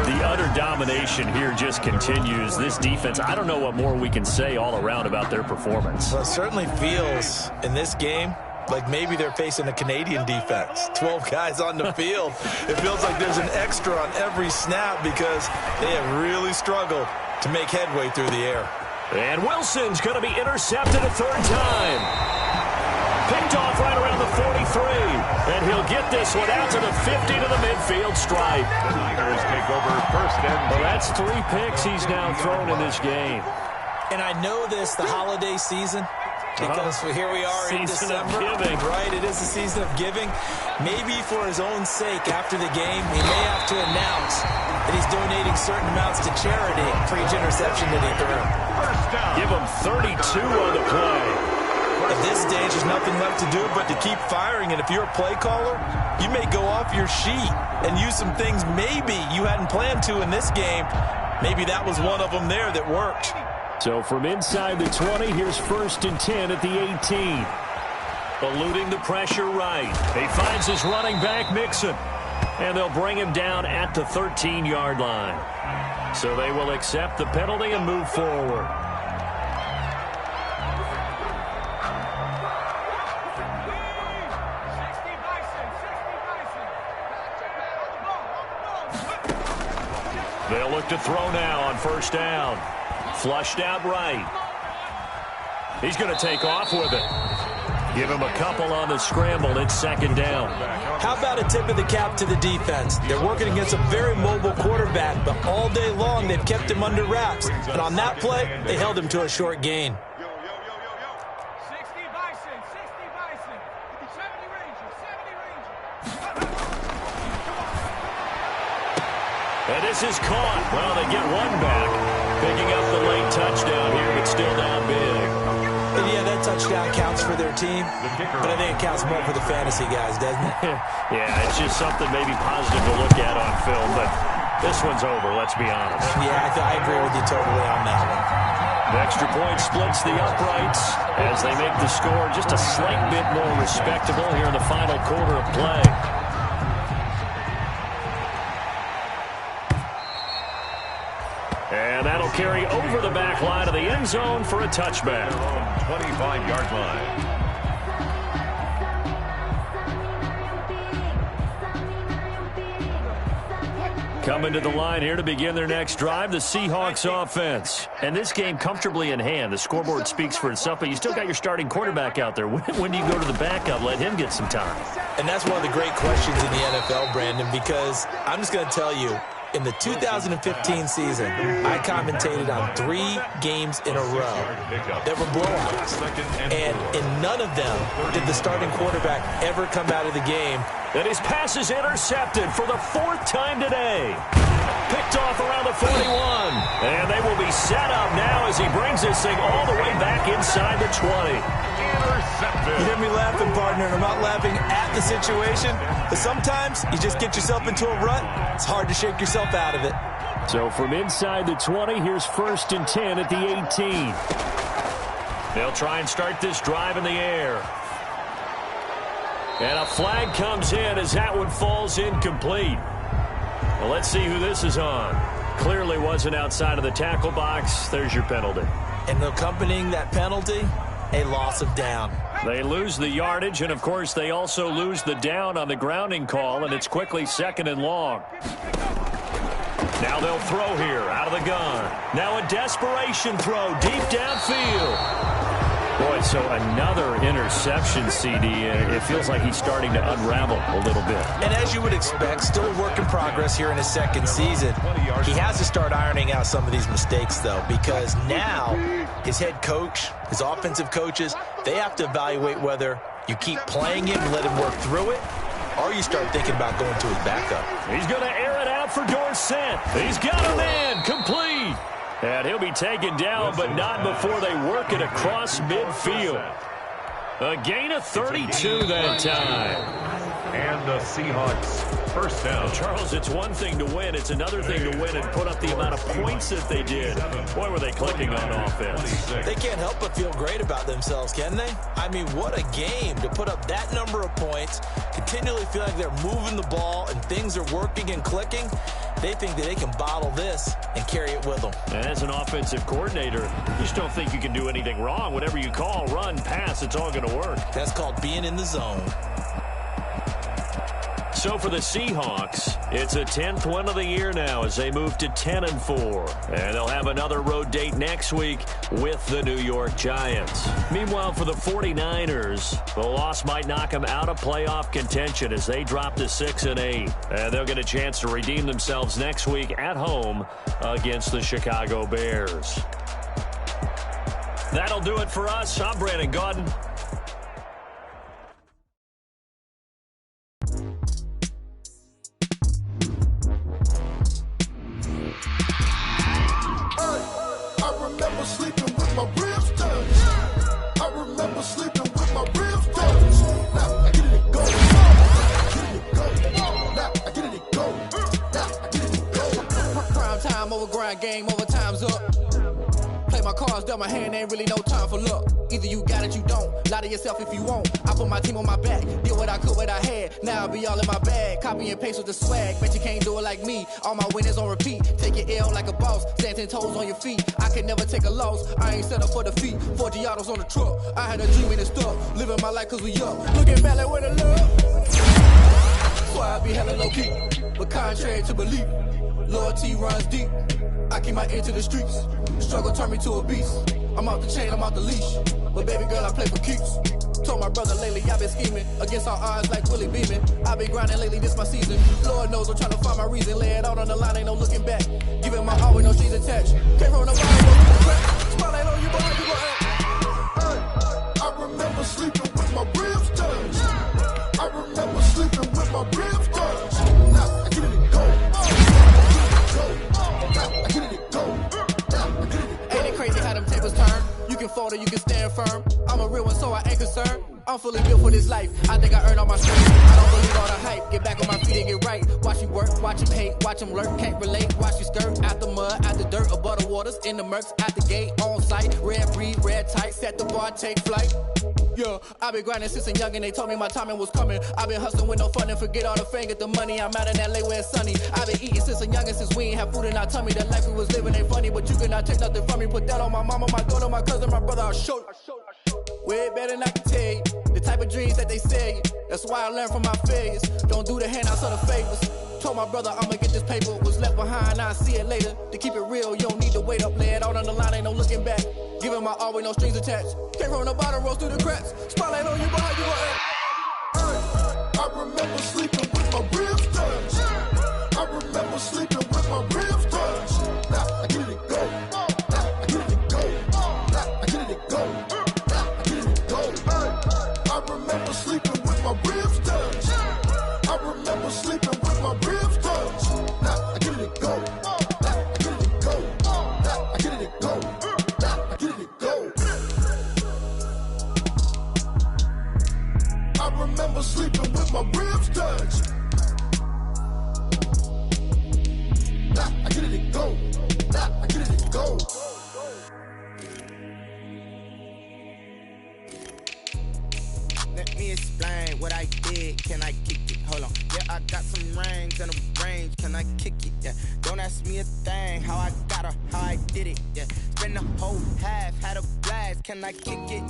Speaker 1: The utter domination here just continues. This defense, I don't know what more we can say all around about their performance.
Speaker 3: Well, it certainly feels in this game like maybe they're facing a Canadian defense. 12 guys on the field. It feels like there's an extra on every snap because they have really struggled to make headway through the air.
Speaker 1: And Wilson's going to be intercepted a 3rd time. Picked off right around the 43. And he'll get this one out to the 50 to the midfield stripe.
Speaker 2: The Niners take over 1st and 10.
Speaker 1: Well, that's 3 picks he's now thrown in this game.
Speaker 3: And I know this, the holiday season, Because here we are in December.
Speaker 1: Season of giving.
Speaker 3: Right, it is the season of giving. Maybe for his own sake, after the game, he may have to announce that he's donating certain amounts to charity for each interception that he threw.
Speaker 1: Give him 32 on the play.
Speaker 3: At this stage, there's nothing left to do but to keep firing. And if you're a play caller, you may go off your sheet and use some things maybe you hadn't planned to in this game. Maybe that was one of them there that worked.
Speaker 1: So from inside the 20, here's 1st and 10 at the 18. Eluding the pressure right. He finds his running back, Mixon. And they'll bring him down at the 13-yard line. So they will accept the penalty and move forward. They'll look to throw now on 1st down. Flushed out right. He's going to take off with it. Give him a couple on the scramble. It's 2nd down.
Speaker 3: How about a tip of the cap to the defense? They're working against a very mobile quarterback, but all day long they've kept him under wraps. And on that play, they held him to a short gain.
Speaker 4: 60 Bison, 60 Bison, 70 Ranger, 70 Ranger.
Speaker 1: And this is caught. Well, they get one back. Picking up the late touchdown here, but still down big.
Speaker 3: And yeah, that touchdown counts for their team, but I think it counts more for the fantasy guys, doesn't it?
Speaker 1: Yeah, it's just something maybe positive to look at on film, but this one's over, let's be honest.
Speaker 3: Yeah, I agree with you totally on that one.
Speaker 1: The extra point splits the uprights as they make the score just a slight bit more respectable here in the final quarter of play. And that'll carry over the back line of the end zone for a touchback.
Speaker 2: 25-yard line.
Speaker 1: Coming to the line here to begin their next drive, the Seahawks offense. And this game comfortably in hand. The scoreboard speaks for itself, but you still got your starting quarterback out there. When do you go to the backup? Let him get some time.
Speaker 3: And that's one of the great questions in the NFL, Brandon, because I'm just going to tell you, in the 2015 season, I commentated on 3 games in a row that were blowouts. And in none of them did the starting quarterback ever come out of the game.
Speaker 1: And his pass is intercepted for the 4th time today. Picked off around the 41. And they will be set up now as he brings this thing all the way back inside the 20.
Speaker 2: Intercepted.
Speaker 3: You hear me laughing, partner, and I'm not laughing at the situation, but sometimes you just get yourself into a rut. It's hard to shake yourself out of it.
Speaker 1: So from inside the 20, here's 1st and 10 at the 18. They'll try and start this drive in the air. And a flag comes in as that one falls incomplete. Well, let's see who this is on. Clearly wasn't outside of the tackle box. There's your penalty.
Speaker 3: And accompanying that penalty, a loss of down.
Speaker 1: They lose the yardage, and, of course, they also lose the down on the grounding call, and it's quickly 2nd and long. Now they'll throw here out of the gun. Now a desperation throw deep downfield. Boy, so another interception, CD. It feels like he's starting to unravel a little bit.
Speaker 3: And as you would expect, still a work in progress here in his 2nd season. He has to start ironing out some of these mistakes, though, because now his head coach, his offensive coaches, they have to evaluate whether you keep playing him and let him work through it, or you start thinking about going to his backup.
Speaker 1: He's going to air it out for Dorsett. He's got a man complete. And he'll be taken down, but not before they work it across midfield. A gain of 32 that time.
Speaker 2: And the Seahawks first down.
Speaker 1: Charles, it's one thing to win. It's another thing to win and put up the amount of points that they did. Boy, were they clicking on offense.
Speaker 3: They can't help but feel great about themselves, can they? I mean, what a game to put up that number of points, continually feel like they're moving the ball and things are working and clicking. They think that they can bottle this and carry it with them.
Speaker 1: As an offensive coordinator, you just don't think you can do anything wrong. Whatever you call, run, pass, it's all going to work.
Speaker 3: That's called being in the zone.
Speaker 1: So for the Seahawks, it's a 10th win of the year now as they move to 10-4. And they'll have another road date next week with the New York Giants. Meanwhile, for the 49ers, the loss might knock them out of playoff contention as they drop to 6-8. And they'll get a chance to redeem themselves next week at home against the Chicago Bears. That'll do it for us. I'm Brandon Gaudin.
Speaker 4: I remember sleeping with my ribs touched. I remember sleeping with my ribs touched. Now I get it go. Now I get it go. Now I get it go. Prime time over grind game, over time's up. Play my cards, dealt my hand, ain't really no time for luck. Either you got it, you don't. Lie to yourself if you won't. I put my team on my back, did what I could, what I had. Now I'll be all in my bag, copy and paste with the swag. Bet you can't do it like me. All my winners on repeat. Take your L like a boss, stand 10 toes on your feet. I can never take a loss. I ain't set up for defeat. 4 Giottos on the truck. I had a dream and it stuck. Living my life cause we up. Looking back like where the love. So I be hella low key, but contrary to belief, loyalty runs deep. I keep my ear to the streets. Struggle turned me to a beast. I'm off the chain, I'm off the leash. But baby girl, I play for keeps. Told my brother lately, I've been scheming against all odds like Willie Beeman. I've been grinding lately, this my season. Lord knows I'm trying to find my reason. Lay it out on the line, ain't no looking back. Giving my all with no strings attached. Came from the bottom, roll through the crack. Spotlight on you, boy, you gon' act. I remember sleeping with my ribs touched. I remember sleeping with my ribs touched. Now I get it go. I get it go. Ain't it crazy how them tables turn? You can fold or you can stand firm. I'm a real one, so I ain't concerned. I'm fully built for this life. I think I earned all my strength. I don't believe all the hype. Get back on my feet and get right. Watch you work, watch him hate, watch him lurk. Can't relate, watch you skirt. Out the mud, out the dirt, above the waters, in the murks, out the gate, on site. Red breed, red tight, set the bar, take flight. Yeah, I've been grinding since a young and they told me my timing was coming. I've been hustling with no fun and forget all the fame, get the money. I'm out in LA where it's sunny. I've been eating since a young and since we ain't have food in our tummy. The life we was living ain't funny, but you cannot take nothing from me. Put that on my mama, my daughter, my cousin, my brother, I'll show you. Way better than I can tell you. The type of dreams that they sell you. That's why I learned from my failures. Don't do the handouts or the favors. Told my brother I'ma get this paper. Was left behind, I'll see it later. To keep it real, you don't need to wait up. Lay it out on the line, ain't no looking back. Giving my all with no strings attached. Came from the bottom, rose through the cracks. Spotlight on you, boy, you gon' act. I remember sleeping with my ribs touched. I remember sleeping with my ribs touched. Now I get it go. Now I get it go. Now I get it go. Now I get it go. I remember sleeping with my ribs touched. I remember sleeping with my ribs touched. Now I get it go. Now I get it go. Now I get it go. Now I get it go. I remember sleeping with my ribs touched. Now I get it go. Now I get it go.
Speaker 5: Let me explain what I did. Can I kick it? Hold on. Yeah, I got some rings and a range. Can I kick it? Yeah. Don't ask me a thing. How I got her, how I did it. Yeah. Spend the whole half, had a blast. Can I kick it?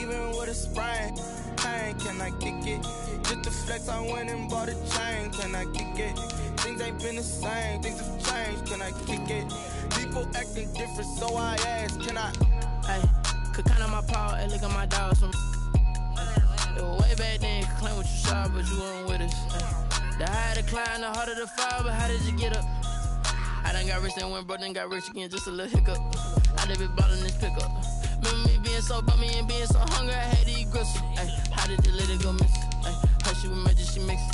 Speaker 5: Even with a sprain. Pain, can I kick it? Just to flex, I went and bought a chain. Can I kick it? Things ain't been the same. Things have changed. Can I kick it? People acting different, so I ask. Can I?
Speaker 6: Hey, could count on my power and look at my dogs. It was way back then, you could claim what you saw, but you weren't with us. The higher the climb, the harder the fall, but how did you get up? I done got rich, then went broke, then got rich again, just a little hiccup. I done been ballin' this pickup. Remember me being so bummy and being so hungry, I had to eat gristle. Ay, how did you let it go miss? Ay, her she was magic, she mixed.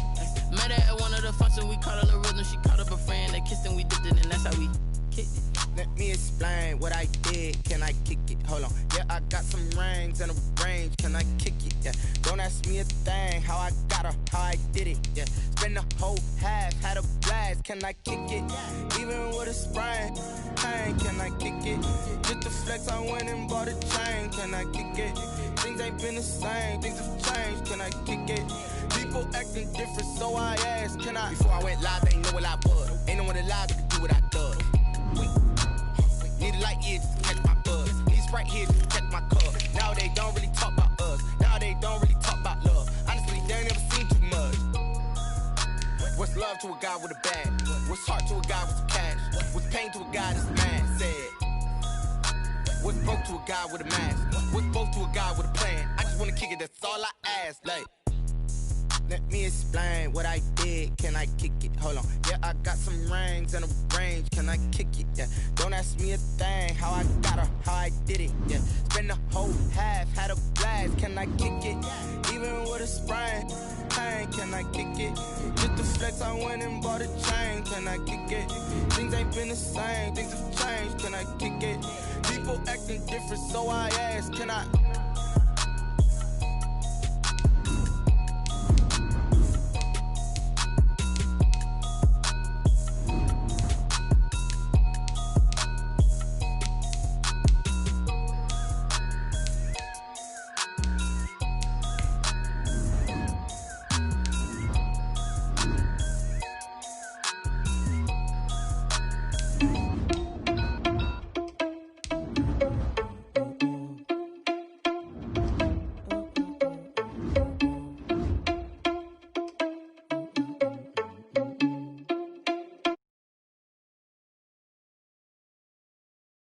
Speaker 6: Met her at one of the functions, we called her the rhythm, she called up a friend, they kissed and we dipped it, and that's how we kicked it.
Speaker 5: Let me explain what I did. Can I kick it? Hold on. Yeah, I got some rings and a range. Can I kick it? Yeah. Don't ask me a thing. How I got her, how I did it. Yeah. Spend the whole half, had a blast. Can I kick it? Even with a sprain. Pain, can I kick it? Just to flex, I went and bought a chain. Can I kick it? Things ain't been the same. Things have changed. Can I kick it? People acting different, so I asked. Can I? Before I went live, they ain't know what I was. Ain't no one alive that could do what I does. Need a light year just to catch my buzz. Need Sprite here just to catch my cup. Now they don't really talk about us. Now they don't really talk about love. Honestly, they ain't never seen too much. What's love to a guy with a bag? What's heart to a guy with some cash? What's pain to a guy that's mad? Said. What's broke to a guy with a mask? What's both to a guy with a plan? I just wanna kick it, that's all I ask. Like, Let me explain what I did. Can I kick it? Hold on. Yeah, I got some rings and a range. Can I kick it? Yeah. Don't ask me a thing. How I got her, how I did it. Yeah. Spend the whole half, had a blast. Can I kick it? Even with a sprain. Can I kick it? Just the flex, I went and bought a chain. Can I kick it? Things ain't been the same. Things have changed. Can I kick it? People acting different, so I ask. Can I?